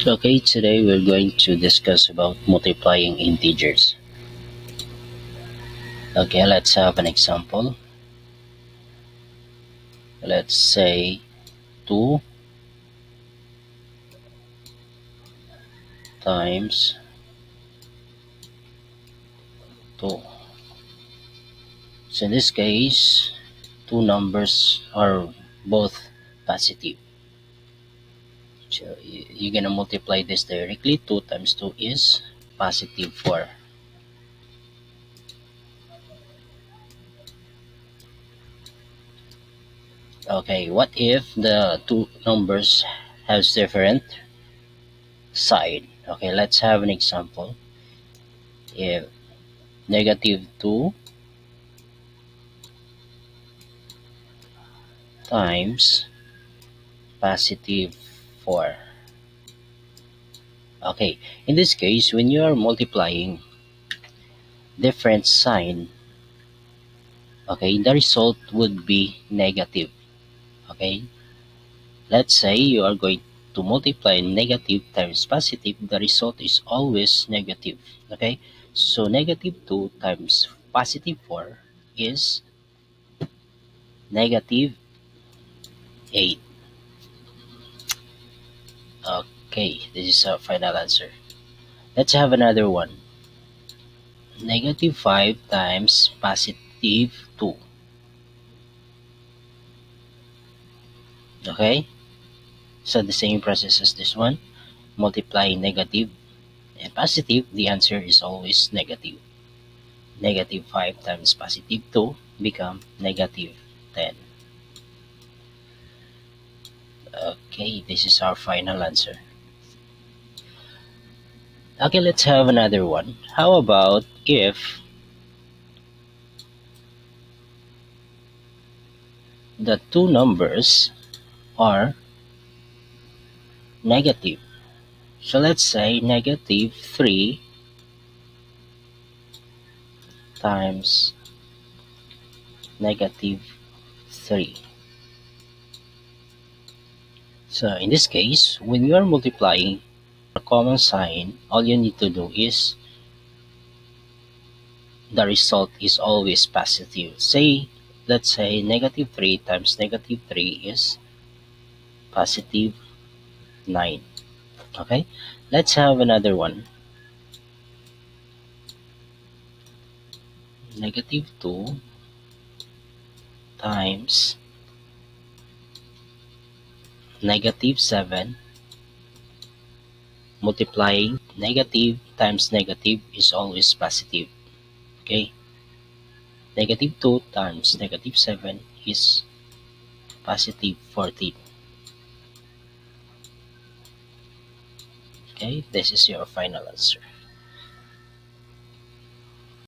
Okay, today we're going to discuss about multiplying integers. Okay, let's have an example. Let's say 2 times 2. So in this case, two numbers are both positive. So you're gonna multiply this directly. 2 times 2 is positive 4. Okay, what if the two numbers has different side? Okay, let's have an example. If negative 2 times positive 4. Okay, in this case, when you are multiplying different sign, okay, the result would be negative. Okay, let's say you are going to multiply negative times positive, the result is always negative. Okay, so negative 2 times positive 4 is negative 8. Okay, this is our final answer. Let's have another one. Negative 5 times positive 2. Okay, so the same process as this one. Multiply negative and positive, the answer is always negative. Negative 5 times positive 2 become negative 10. Okay, this is our final answer. Okay, let's have another one. How about if the two numbers are negative? So let's say negative 3 times negative 3. So in this case, when you are multiplying a common sign, all you need to do is the result is always positive. Let's say negative 3 times negative 3 is positive 9. Okay, let's have another one. Negative 2 times negative 7. Multiplying negative times negative is always positive. Okay, negative 2 times negative 7 is positive 14. Okay, this is your final answer.